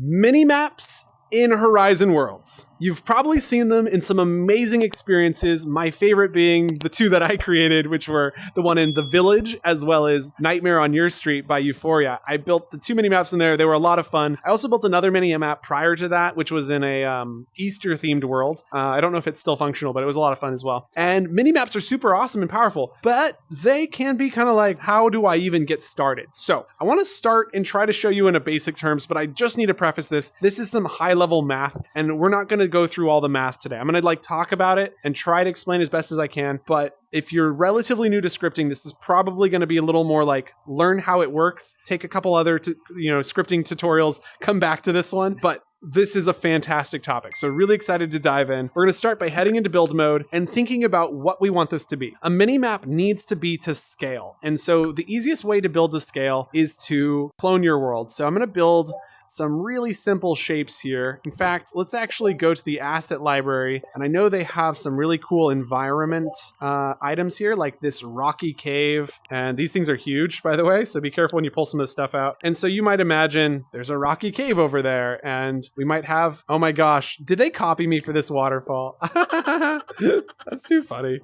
Mini maps in Horizon Worlds. You've probably seen them in some amazing experiences, my favorite being the two that I created, which were the one in The Village, as well as Nightmare on Your Street by Euphoria. I built the two mini maps in there. They were a lot of fun. I also built another mini map prior to that, which was in a Easter-themed world. I don't know if it's still functional, but it was a lot of fun as well. And mini maps are super awesome and powerful, but they can be kind of like, how do I even get started? So I want to start and try to show you in a basic terms, but I just need to preface this. This is some high-level math, and we're not going to go through all the math today. I'm going to talk about it and try to explain as best as I can. But if you're relatively new to scripting, this is probably going to be a little more like learn how it works, take a couple other scripting tutorials, come back to this one. But this is a fantastic topic. So really excited to dive in. We're going to start by heading into build mode and thinking about what we want this to be. A mini map needs to be to scale. And so the easiest way to build to scale is to clone your world. So I'm going to build some really simple shapes here. In fact, let's actually go to the asset library. And I know they have some really cool environment items here, like this rocky cave. And these things are huge, by the way. So be careful when you pull some of this stuff out. And so you might imagine there's a rocky cave over there. And we might have, oh my gosh, did they copy me for this waterfall? That's too funny.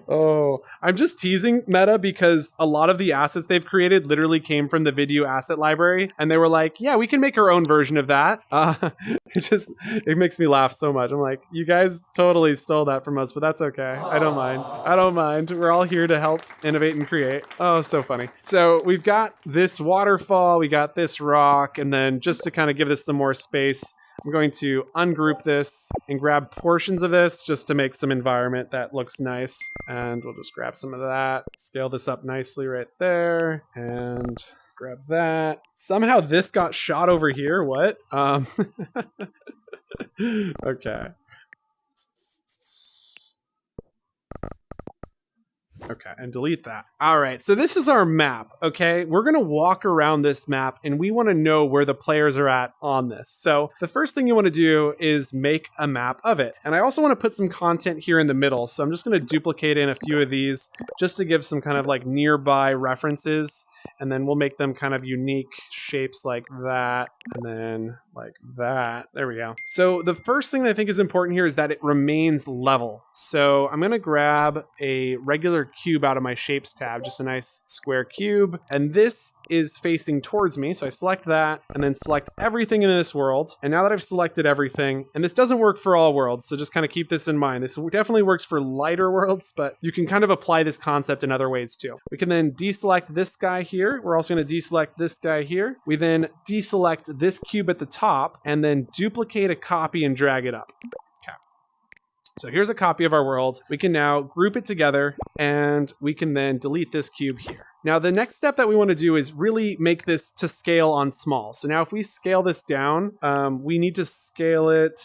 Oh, I'm just teasing Meta because a lot of the assets they've created literally came from the Vidyuu asset library. And they were like, yeah, we can make our own version of that. It makes me laugh so much. I'm like, you guys totally stole that from us, but that's okay. I don't mind. We're all here to help innovate and create. Oh, so funny. So we've got this waterfall, we got this rock, and then just to kind of give this some more space, I'm going to ungroup this and grab portions of this just to make some environment that looks nice. And we'll just grab some of that, scale this up nicely right there, and grab that. Somehow this got shot over here. What? Okay. Okay, and delete that. All right, so this is our map, okay? We're gonna walk around this map and we wanna know where the players are at on this. So the first thing you wanna do is make a map of it. And I also wanna put some content here in the middle. So I'm just gonna duplicate in a few of these just to give some kind of like nearby references. And then we'll make them kind of unique shapes like that, and then like that. There we go. So the first thing that I think is important here is that it remains level. So I'm going to grab a regular cube out of my shapes tab, just a nice square cube. And this is facing towards me. So I select that and then select everything in this world. And now that I've selected everything, and this doesn't work for all worlds, so just kind of keep this in mind. This definitely works for lighter worlds, but you can kind of apply this concept in other ways too. We can then deselect this guy here. We're also going to deselect this guy here. We then deselect this cube at the top and then duplicate a copy and drag it up. So here's a copy of our world. We can now group it together and we can then delete this cube here. Now, the next step that we want to do is really make this to scale on small. So now if we scale this down, we need to scale it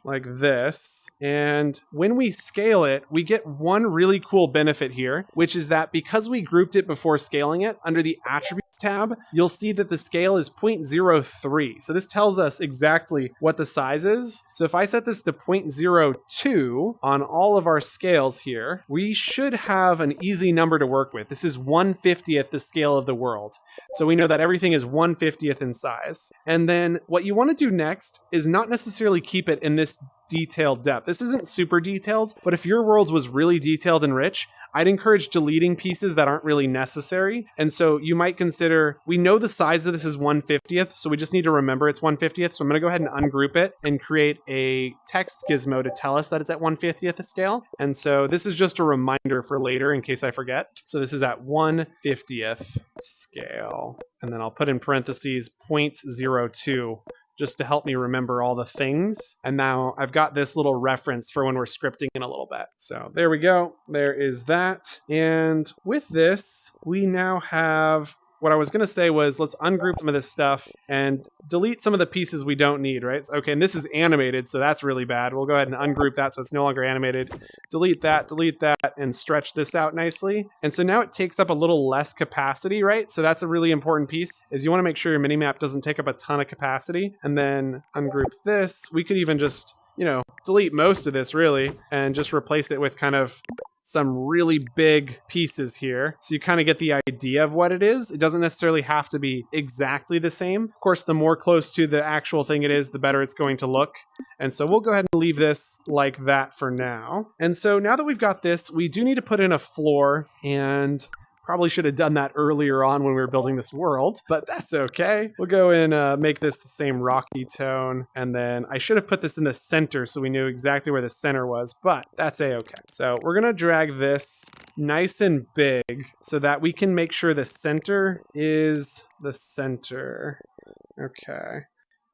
like this. And when we scale it, we get one really cool benefit here, which is that because we grouped it before scaling it, under the attributes tab, you'll see that the scale is 0.03. So this tells us exactly what the size is. So if I set this to 0.02 on all of our scales here, we should have an easy number to work with. This is 1/50th the scale of the world. So we know that everything is 1/50th in size. And then what you want to do next is not necessarily keep it in this detailed depth. This isn't super detailed, but if your world was really detailed and rich, I'd encourage deleting pieces that aren't really necessary. And so you might consider, we know the size of this is 1/50th, so we just need to remember it's 1/50th. So I'm going to go ahead and ungroup it and create a text gizmo to tell us that it's at 1/50th scale. And so this is just a reminder for later in case I forget. So this is at 1/50th scale. And then I'll put in parentheses 0.02. just to help me remember all the things. And now I've got this little reference for when we're scripting in a little bit. So there we go. There is that. And with this, we now have, what I was going to say was let's ungroup some of this stuff and delete some of the pieces we don't need, right? Okay, and this is animated, so that's really bad. We'll go ahead and ungroup that so it's no longer animated. Delete that, and stretch this out nicely. And so now it takes up a little less capacity, right? So that's a really important piece, is you want to make sure your minimap doesn't take up a ton of capacity. And then ungroup this. We could even just, delete most of this really, and just replace it with kind of some really big pieces here. So you kind of get the idea of what it is. It doesn't necessarily have to be exactly the same. Of course, the more close to the actual thing it is, the better it's going to look. And so we'll go ahead and leave this like that for now. And so now that we've got this, we do need to put in a floor, and probably should have done that earlier on when we were building this world, but that's okay. We'll go and make this the same rocky tone, and then I should have put this in the center so we knew exactly where the center was, but that's a-okay. So we're gonna drag this nice and big so that we can make sure the center is the center. Okay.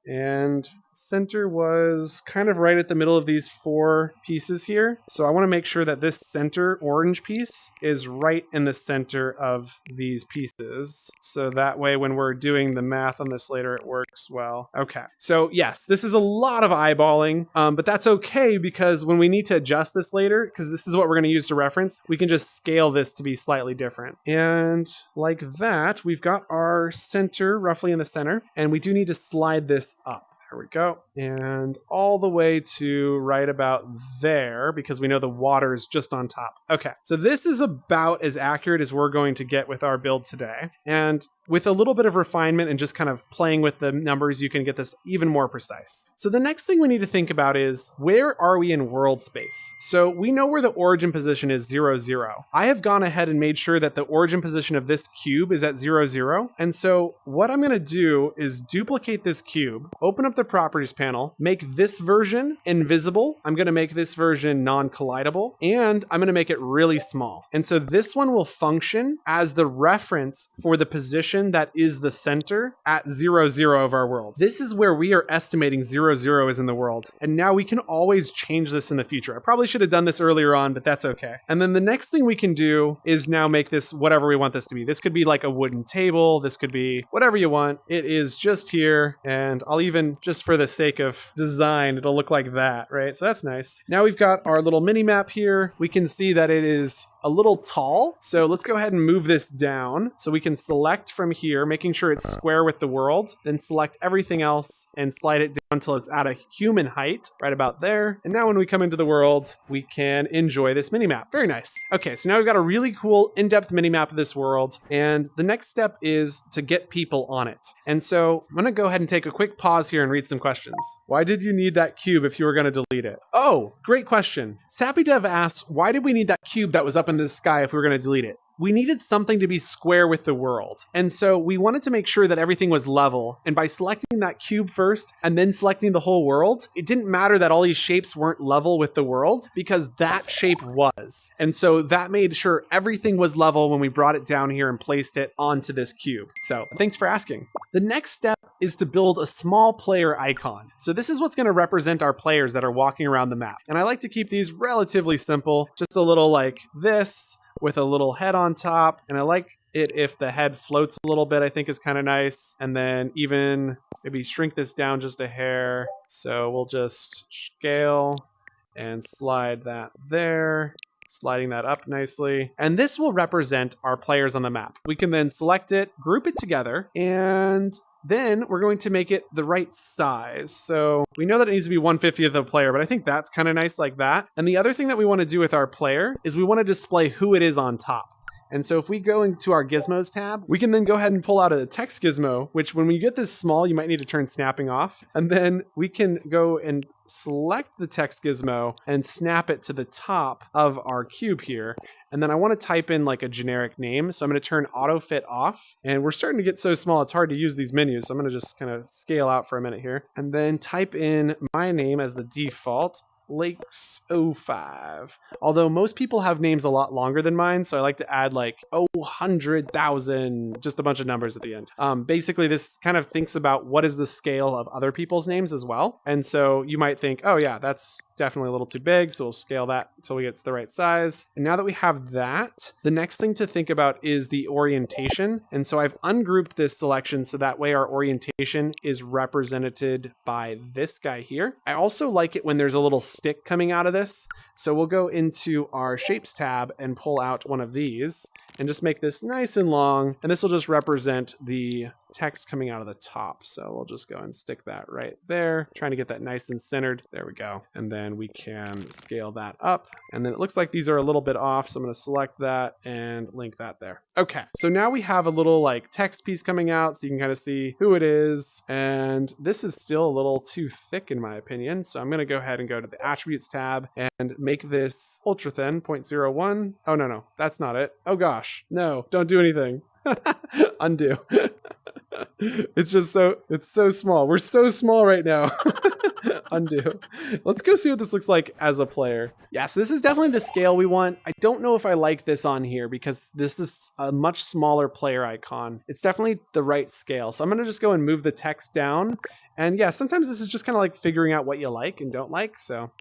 And center was kind of right at the middle of these 4 pieces here. So I want to make sure that this center orange piece is right in the center of these pieces. So that way when we're doing the math on this later, it works well. Okay. So yes, this is a lot of eyeballing, but that's okay because when we need to adjust this later, because this is what we're going to use to reference, we can just scale this to be slightly different. And like that, we've got our center roughly in the center, and we do need to slide this up. There we go. And all the way to right about there, because we know the water is just on top. Okay, so this is about as accurate as we're going to get with our build today. And with a little bit of refinement and just kind of playing with the numbers, you can get this even more precise. So the next thing we need to think about is, where are we in world space? So we know where the origin position is 0, 0. I have gone ahead and made sure that the origin position of this cube is at 0, 0. And so what I'm gonna do is duplicate this cube, open up the properties panel, make this version invisible. I'm gonna make this version non-collidable, and I'm gonna make it really small. And so this one will function as the reference for the position that is the center at 0, 0 of our world. This is where we are estimating 0, 0 is in the world. And now we can always change this in the future. I probably should have done this earlier on, but that's okay. And then the next thing we can do is now make this whatever we want this to be. This could be like a wooden table. This could be whatever you want. It is just here. And I'll even, just for the sake of design, it'll look like that, right? So that's nice. Now we've got our little mini map here. We can see that it is a little tall. So let's go ahead and move this down so we can select from here, making sure it's square with the world, then select everything else and slide it down until it's at a human height, right about there. And now when we come into the world, we can enjoy this mini map. Very nice. Okay, so now we've got a really cool in-depth mini map of this world. And the next step is to get people on it. And so I'm gonna go ahead and take a quick pause here and read some questions. Why did you need that cube if you were gonna delete it? Oh, great question. SappyDev asks, why did we need that cube that was up in the sky if we were gonna delete it? We needed something to be square with the world. And so we wanted to make sure that everything was level. And by selecting that cube first and then selecting the whole world, it didn't matter that all these shapes weren't level with the world because that shape was. And so that made sure everything was level when we brought it down here and placed it onto this cube. So thanks for asking. The next step is to build a small player icon. So this is what's going to represent our players that are walking around the map. And I like to keep these relatively simple, just a little like this, with a little head on top. And I like it if the head floats a little bit, I think is kind of nice. And then even maybe shrink this down just a hair. So we'll just scale and slide that there, sliding that up nicely. And this will represent our players on the map. We can then select it, group it together, and then we're going to make it the right size. So we know that it needs to be 1/50 of the player, but I think that's kind of nice like that. And the other thing that we want to do with our player is we want to display who it is on top. And so if we go into our gizmos tab, we can then go ahead and pull out a text gizmo, which when we get this small, you might need to turn snapping off. And then we can go and select the text gizmo and snap it to the top of our cube here. And then I want to type in like a generic name. So I'm going to turn auto fit off. And we're starting to get so small, it's hard to use these menus. So I'm going to just kind of scale out for a minute here. And then type in my name as the default. Lakes05. Although most people have names a lot longer than mine, so I like to add like 100,000, just a bunch of numbers at the end. Basically, this kind of thinks about what is the scale of other people's names as well. And so you might think, oh yeah, that's definitely a little too big, so we'll scale that until we get to the right size. And now that we have that, the next thing to think about is the orientation. And so I've ungrouped this selection so that way our orientation is represented by this guy here. I also like it when there's a little stick coming out of this. So we'll go into our shapes tab and pull out one of these. and just make this nice and long. And this will just represent the text coming out of the top. So we'll just go and stick that right there, trying to get that nice and centered. There we go. And then we can scale that up. And then it looks like these are a little bit off. So I'm going to select that and link that there. Okay. So now we have a little like text piece coming out so you can kind of see who it is. And this is still a little too thick in my opinion. So I'm going to go ahead and go to the attributes tab and make this ultra thin 0.01. Oh, no, that's not it. Oh gosh, no, don't do anything. Undo. It's so small. We're so small right now. Undo. Let's go see what this looks like as a player. Yeah, so this is definitely the scale we want. I don't know if I like this on here because this is a much smaller player icon. It's definitely the right scale. So I'm going to just go and move the text down. And yeah, sometimes this is just kind of like figuring out what you like and don't like. So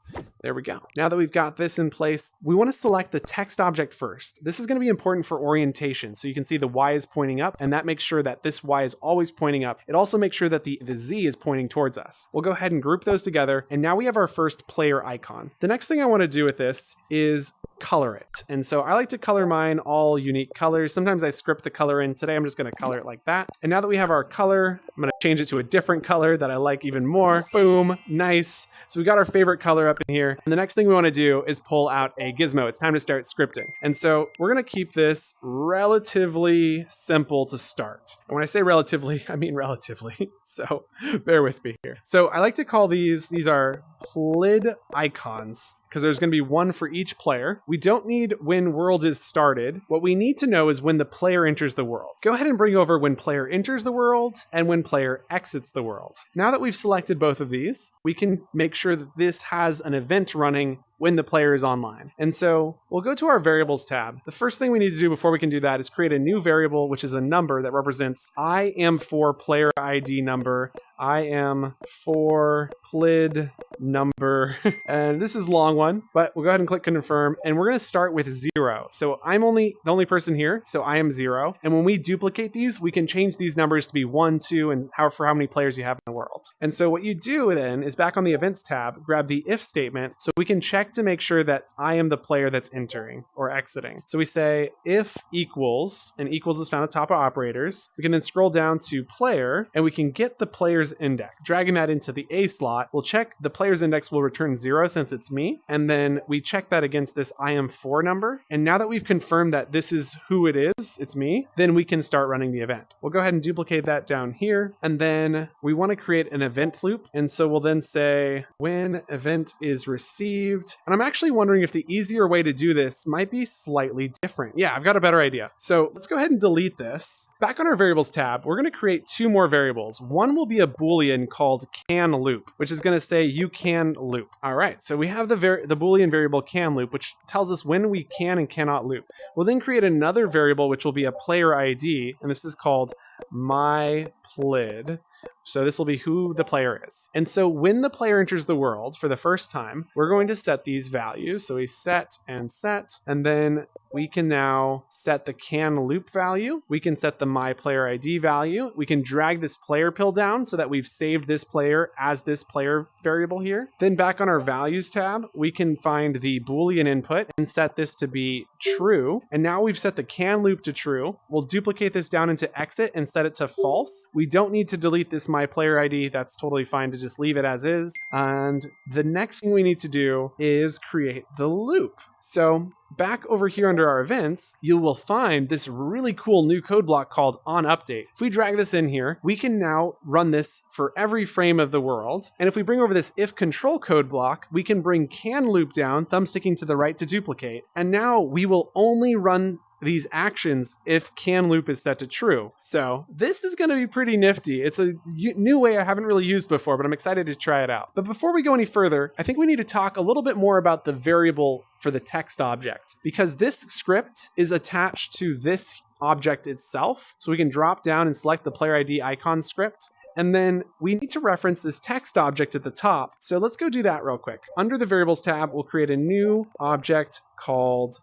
there we go. Now that we've got this in place, we want to select the text object first. This is going to be important for orientation. So you can see the Y is pointing up, and that makes sure that this Y is always pointing up. It also makes sure that the Z is pointing towards us. We'll go ahead and group those together. And now we have our first player icon. The next thing I want to do with this is color it. And so I like to color mine all unique colors. Sometimes I script the color in. Today I'm just going to color it like that. And now that we have our color, I'm going to change it to a different color that I like even more. Boom, nice. So we got our favorite color up in here. And the next thing we want to do is pull out a gizmo. It's time to start scripting. And so we're going to keep this relatively simple to start. And when I say relatively, I mean relatively. So bear with me here. So I like to call these are PLID icons because there's going to be one for each player. We don't need when world is started. What we need to know is when the player enters the world. Go ahead and bring over when player enters the world and when player exits the world. Now that we've selected both of these, we can make sure that this has an event running when the player is online. And so we'll go to our variables tab. The first thing we need to do before we can do that is create a new variable, which is a number that represents I am for player ID number. I am for PLID number. And this is a long one, but we'll go ahead and click confirm. And we're going to start with 0. So I'm the only person here. So I am 0. And when we duplicate these, we can change these numbers to be 1, 2, and for how many players you have in the world. And so what you do then is back on the events tab, grab the if statement so we can check to make sure that I am the player that's entering or exiting. So we say if equals, and equals is found at top of operators. We can then scroll down to player and we can get the player's index. Dragging that into the A slot, we'll check the player's index will return 0 since it's me. And then we check that against this I am 4 number. And now that we've confirmed that this is who it is, it's me, then we can start running the event. We'll go ahead and duplicate that down here. And then we want to create an event loop. And so we'll then say when event is received. And I'm actually wondering if the easier way to do this might be slightly different. Yeah, I've got a better idea. So let's go ahead and delete this. Back on our variables tab, we're going to create 2 more variables. One will be a Boolean called can loop, which is going to say you can loop. All right, so we have the Boolean variable can loop, which tells us when we can and cannot loop. We'll then create another variable, which will be a player ID, and this is called myPLID. So this will be who the player is. And so when the player enters the world for the first time, we're going to set these values. So we set, and then we can now set the can loop value. We can set the my player ID value. We can drag this player pill down so that we've saved this player as this player variable here. Then back on our values tab, we can find the Boolean input and set this to be true. And now we've set the can loop to true. We'll duplicate this down into exit and set it to false. We don't need to delete this my player ID. That's totally fine to just leave it as is. And the next thing we need to do is create the loop. So back over here under our events, you will find this really cool new code block called onUpdate. If we drag this in here, we can now run this for every frame of the world. And if we bring over this if control code block, we can bring can loop down, thumb sticking to the right to duplicate. And now we will only run these actions if can loop is set to true. So this is going to be pretty nifty. It's a new way I haven't really used before, but I'm excited to try it out. But before we go any further, I think we need to talk a little bit more about the variable for the text object, because this script is attached to this object itself. So we can drop down and select the player ID icon script. And then we need to reference this text object at the top. So let's go do that real quick. Under the variables tab, we'll create a new object called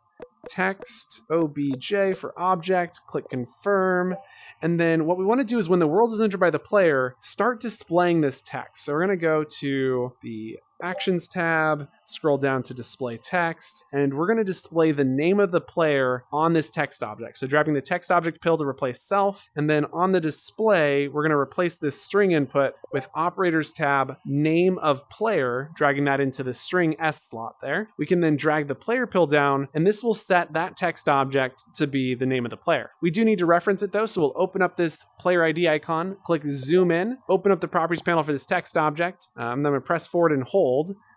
text obj for object, click confirm. And then what we want to do is when the world is entered by the player, start displaying this text. So we're going to go to the Actions tab, scroll down to display text, and we're going to display the name of the player on this text object. So grabbing the text object pill to replace self, and then on the display, we're going to replace this string input with operators tab, name of player, dragging that into the string S slot there. We can then drag the player pill down, and this will set that text object to be the name of the player. We do need to reference it though, so we'll open up this player ID icon, click zoom in, open up the properties panel for this text object. Then I'm going to press forward and hold.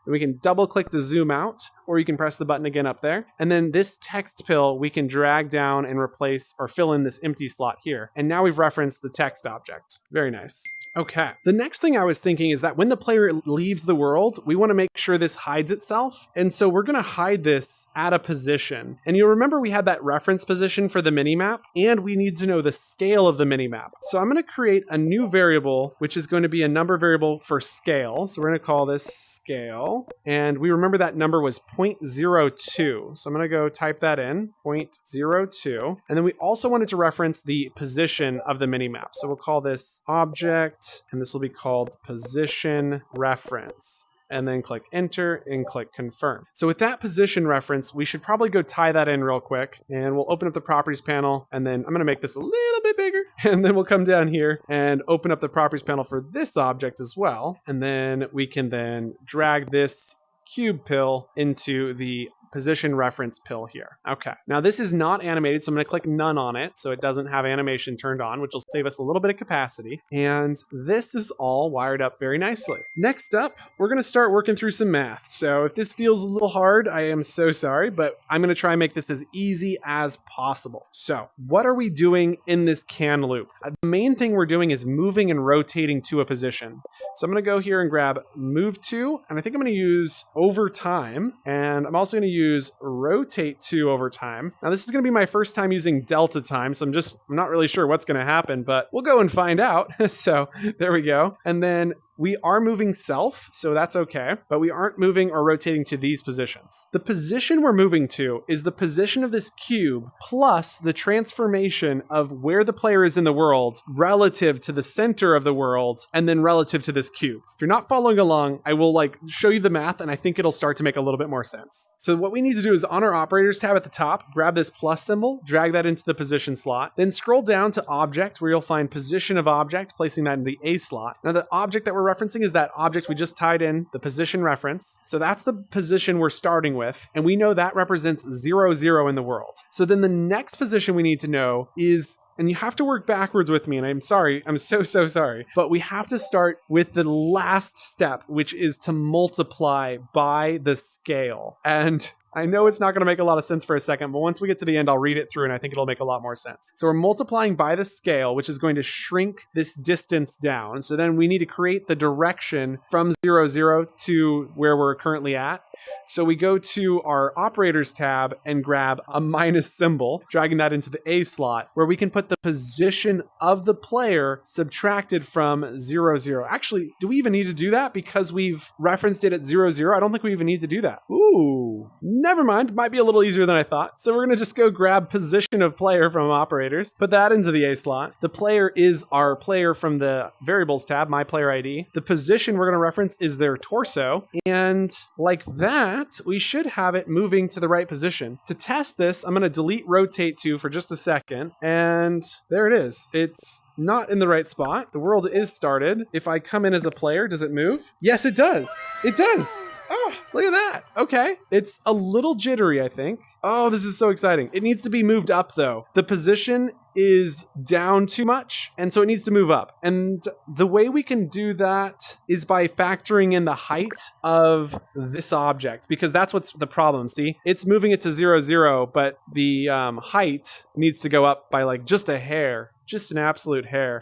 And we can double click to zoom out, or you can press the button again up there. And then this text pill we can drag down and replace or fill in this empty slot here. And now we've referenced the text object. Very nice. Okay. The next thing I was thinking is that when the player leaves the world, we want to make sure this hides itself. And so we're going to hide this at a position. And you'll remember we had that reference position for the minimap, and we need to know the scale of the minimap. So I'm going to create a new variable, which is going to be a number variable for scale. So we're going to call this scale. And we remember that number was 0.02. So I'm going to go type that in, 0.02. And then we also wanted to reference the position of the minimap. So we'll call this object, and this will be called position reference. And then click enter and click confirm. So with that position reference, we should probably go tie that in real quick, and we'll open up the properties panel, and then I'm going to make this a little bit bigger, and then we'll come down here and open up the properties panel for this object as well. And then we can then drag this cube pill into the position reference pill here. Okay, now this is not animated, so I'm going to click none on it so it doesn't have animation turned on, which will save us a little bit of capacity. And this is all wired up very nicely. Next up, we're going to start working through some math. So if this feels a little hard, I am so sorry, but I'm going to try and make this as easy as possible. So what are we doing in this can loop? The main thing we're doing is moving and rotating to a position. So I'm going to go here and grab move to, and I think I'm going to use over time, and I'm also going to use rotate to over time. Now this is going to be my first time using delta time, so I'm not really sure what's going to happen, but we'll go and find out. So there we go. And then we are moving self, so that's okay, but we aren't moving or rotating to these positions. The position we're moving to is the position of this cube plus the transformation of where the player is in the world relative to the center of the world and then relative to this cube. If you're not following along, I will show you the math, and I think it'll start to make a little bit more sense. So what we need to do is on our operators tab at the top, grab this plus symbol, drag that into the position slot, then scroll down to object where you'll find position of object, placing that in the A slot. Now the object that we're referencing is that object we just tied in, the position reference. So that's the position we're starting with, and we know that represents 0, 0 in the world. So then the next position we need to know is, and you have to work backwards with me, and I'm sorry, I'm so sorry, but we have to start with the last step, which is to multiply by the scale. And I know it's not going to make a lot of sense for a second, but once we get to the end, I'll read it through and I think it'll make a lot more sense. So we're multiplying by the scale, which is going to shrink this distance down. So then we need to create the direction from 0, 0 to where we're currently at. So we go to our operators tab and grab a minus symbol, dragging that into the A slot, where we can put the position of the player subtracted from 0, 0. Actually, do we even need to do that? Because we've referenced it at 0, 0. I don't think we even need to do that. Ooh, never mind. Might be a little easier than I thought. So we're going to just go grab position of player from operators, put that into the A slot. The player is our player from the variables tab, my player ID. The position we're going to reference is their torso. And like that, we should have it moving to the right position. To test this, I'm going to delete rotate to for just a second. And there it is. It's not in the right spot. The world is started. If I come in as a player, does it move? Yes, it does. It does. Oh, look at that. Okay. It's a little jittery, I think. Oh, this is so exciting. It needs to be moved up though. The position is down too much, and so it needs to move up. And the way we can do that is by factoring in the height of this object, because that's what's the problem. See, it's moving it to 0, 0, but the height needs to go up by just a hair. Just an absolute hair.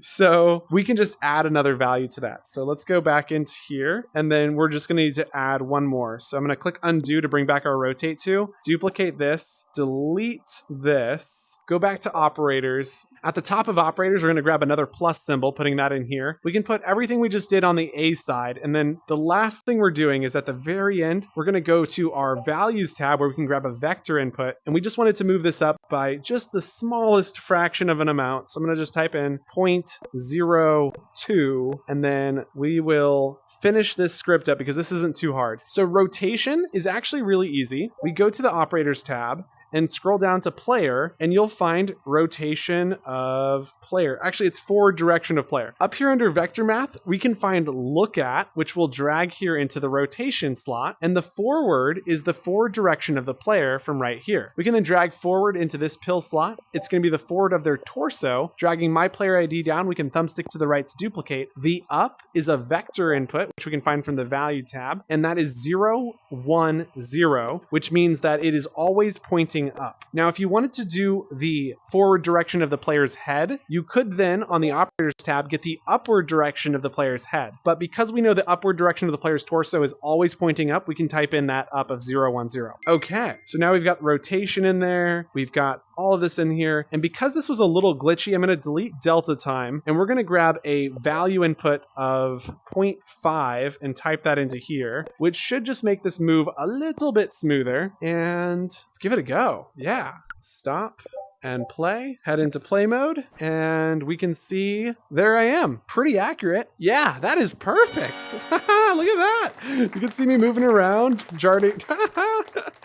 So we can just add another value to that. So let's go back into here, and then we're just going to need to add one more. So I'm going to click undo to bring back our rotate to, duplicate this, delete this, go back to operators. At the top of operators, we're going to grab another plus symbol, putting that in here. We can put everything we just did on the A side. And then the last thing we're doing is at the very end, we're going to go to our values tab where we can grab a vector input. And we just wanted to move this up by just the smallest fraction of an amount. So I'm going to just type in 0.02, and then we will finish this script up because this isn't too hard. So rotation is actually really easy. We go to the operators tab and scroll down to player, and you'll find rotation of player. Actually, it's forward direction of player. Up here under vector math, we can find look at, which will drag here into the rotation slot, and the forward is the forward direction of the player from right here. We can then drag forward into this pill slot. It's gonna be the forward of their torso. Dragging my player ID down, we can thumbstick to the right to duplicate. The up is a vector input, which we can find from the value tab, and that is 0, 1, 0, which means that it is always pointing up. Now, if you wanted to do the forward direction of the player's head, you could then, on the operators tab, get the upward direction of the player's head. But because we know the upward direction of the player's torso is always pointing up, we can type in that up of 0, 1, 0. Okay, so now we've got rotation in there. We've got all of this in here. And because this was a little glitchy, I'm going to delete delta time, and we're going to grab a value input of 0.5 and type that into here, which should just make this move a little bit smoother. And let's give it a go. Yeah, stop and play, head into play mode, and we can see there I am. Pretty accurate. Yeah, that is perfect. Look at that. You can see me moving around, jarting.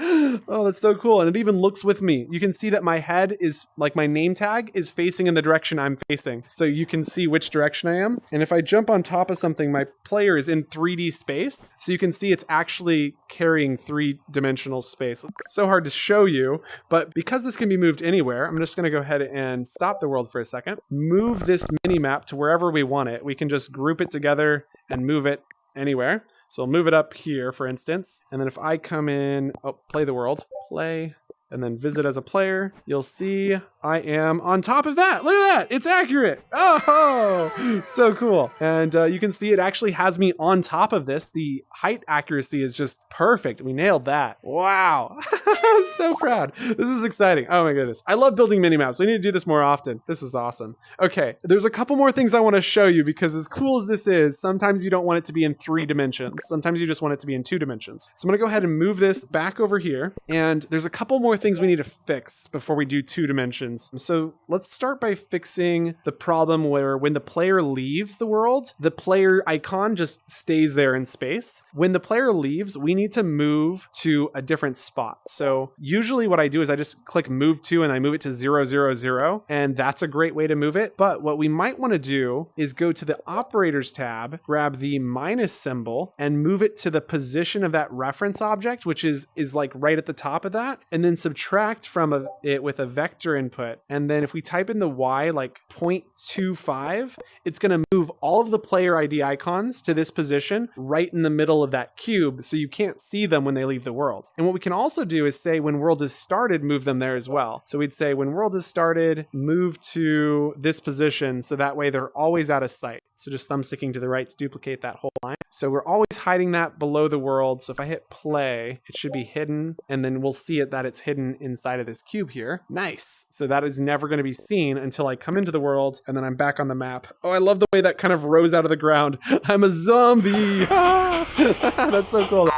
Oh, that's so cool. And it even looks with me. You can see that my head is, like my name tag is facing in the direction I'm facing. So you can see which direction I am. And if I jump on top of something, my player is in 3D space. So you can see it's actually carrying 3-dimensional space. It's so hard to show you, but because this can be moved anywhere, I'm just going to go ahead and stop the world for a second, move this mini map to wherever we want it. We can just group it together and move it anywhere. So I'll move it up here, for instance. And then if I come in, play the world, play, and then visit as a player, you'll see I am on top of that. Look at that. It's accurate. Oh, so cool. And you can see it actually has me on top of this. The height accuracy is just perfect. We nailed that. Wow. I'm so proud. This is exciting. Oh my goodness. I love building mini maps. We need to do this more often. This is awesome. Okay, there's a couple more things I want to show you because as cool as this is, sometimes you don't want it to be in 3 dimensions. Sometimes you just want it to be in 2 dimensions. So I'm going to go ahead and move this back over here. And there's a couple more things we need to fix before we do 2 dimensions. So let's start by fixing the problem where when the player leaves the world, the player icon just stays there in space. When the player leaves, we need to move to a different spot. So usually what I do is I just click move to and I move it to 0, 0, 0. And that's a great way to move it. But what we might want to do is go to the operators tab, grab the minus symbol and move it to the position of that reference object, which is like right at the top of that, and then subtract from it with a vector input. And then if we type in the Y like 0.25, it's going to move all of the player ID icons to this position right in the middle of that cube. So you can't see them when they leave the world. And what we can also do is say when world is started, move them there as well. So we'd say when world is started, move to this position. So that way they're always out of sight. So just thumbsticking to the right to duplicate that whole line. So we're always hiding that below the world. So if I hit play, it should be hidden. And then we'll see it that it's hidden inside of this cube here. Nice. So that is never going to be seen until I come into the world and then I'm back on the map. Oh, I love the way that kind of rose out of the ground. I'm a zombie. That's so cool.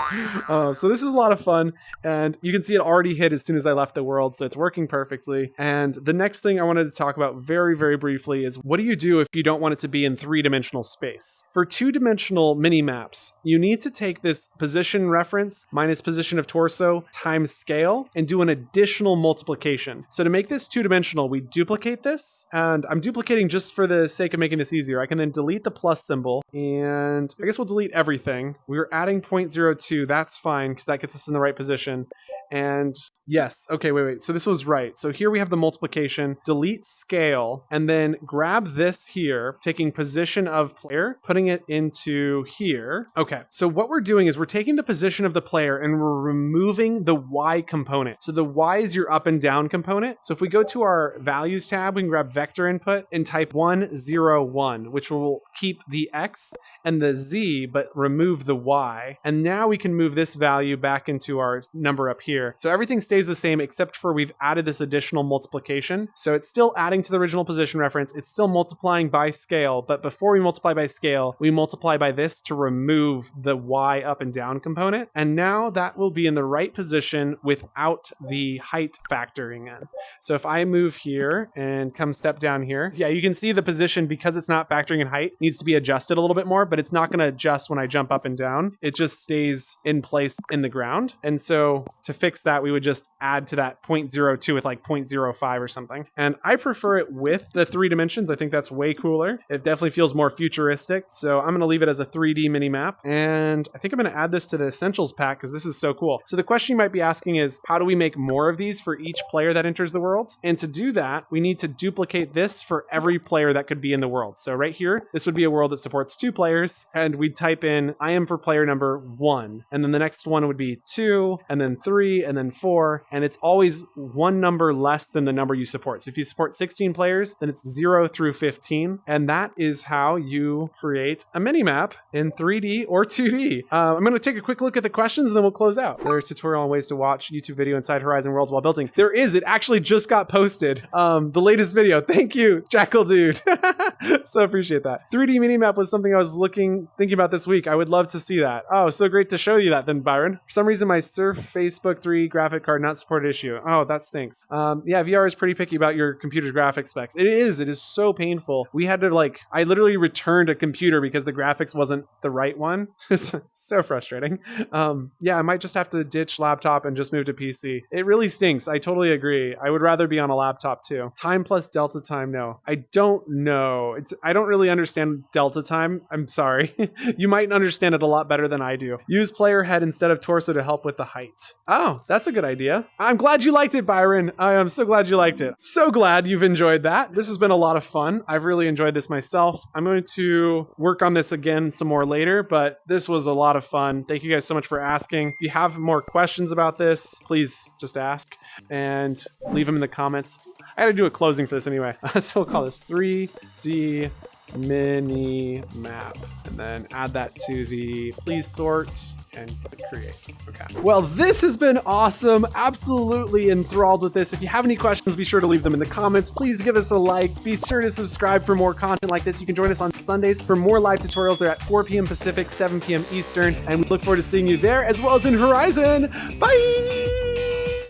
So this is a lot of fun. And you can see it already hit as soon as I left the world. So it's working perfectly. And the next thing I wanted to talk about very, very briefly is what do you do if you don't want it to be in 3-dimensional space? For 2-dimensional mini maps, you need to take this position reference minus position of torso times scale and do an additional multiplication. So to make this 2-dimensional, we duplicate this, and I'm duplicating just for the sake of making this easier. I can then delete the plus symbol, and I guess we'll delete everything. We were adding 0.02. That's fine because that gets us in the right position. And yes, okay, wait. So this was right. So here we have the multiplication, delete scale, and then grab this here, taking position of player, putting it into here. Okay, so what we're doing is we're taking the position of the player and we're removing the Y component. So the Y is your up and down component. So if we go to our values tab, we can grab vector input and type 1, 0, 1, which will keep the X and the Z, but remove the Y. And now we can move this value back into our number up here. So everything stays stays the same except for we've added this additional multiplication. So it's still adding to the original position reference. It's still multiplying by scale, but before we multiply by scale, we multiply by this to remove the Y up and down component. And now that will be in the right position without the height factoring in. So if I move here and come step down here, yeah, you can see the position, because it's not factoring in height, needs to be adjusted a little bit more, but it's not going to adjust when I jump up and down. It just stays in place in the ground. And so to fix that, we would just add to that 0.02 with like 0.05 or something. And I prefer it with the 3 dimensions. I think that's way cooler. It definitely feels more futuristic. So I'm going to leave it as a 3D mini map. And I think I'm going to add this to the essentials pack because this is so cool. So the question you might be asking is, how do we make more of these for each player that enters the world? And to do that, we need to duplicate this for every player that could be in the world. So right here, this would be a world that supports 2 players. And we'd type in, I am for player number 1. And then the next one would be 2, and then 3, and then 4. And it's always one number less than the number you support. So if you support 16 players, then it's 0 through 15. And that is how you create a mini map in 3D or 2D. I'm going to take a quick look at the questions and then we'll close out. There's a tutorial on ways to watch YouTube video inside Horizon Worlds while building. There is. It actually just got posted. The latest video. Thank you, Jackal Dude. So appreciate that. 3D minimap was something I was thinking about this week. I would love to see that. Oh, so great to show you that then, Byron. For some reason, my Surf Facebook 3 graphic card not supported issue. Oh, that stinks. Yeah, VR is pretty picky about your computer's graphics specs. It is so painful. We had to I literally returned a computer because the graphics wasn't the right one. It's so frustrating. Yeah, I might just have to ditch laptop and just move to PC. It really stinks. I totally agree. I would rather be on a laptop too. Time plus delta time, no. I don't know. I don't really understand delta time. I'm sorry. You might understand it a lot better than I do. Use player head instead of torso to help with the height. Oh, that's a good idea. I'm glad you liked it, Byron. I am so glad you liked it. So glad you've enjoyed that. This has been a lot of fun. I've really enjoyed this myself. I'm going to work on this again some more later, but this was a lot of fun. Thank you guys so much for asking. If you have more questions about this, please just ask and leave them in the comments. I gotta do a closing for this anyway. So we'll call this 3D mini map and then add that to the please sort and create. Okay. Well, this has been awesome. Absolutely enthralled with this. If you have any questions, be sure to leave them in the comments. Please give us a like. Be sure to subscribe for more content like this. You can join us on Sundays for more live tutorials. They're at 4 p.m. Pacific, 7 p.m. Eastern, and we look forward to seeing you there as well as in Horizon. Bye!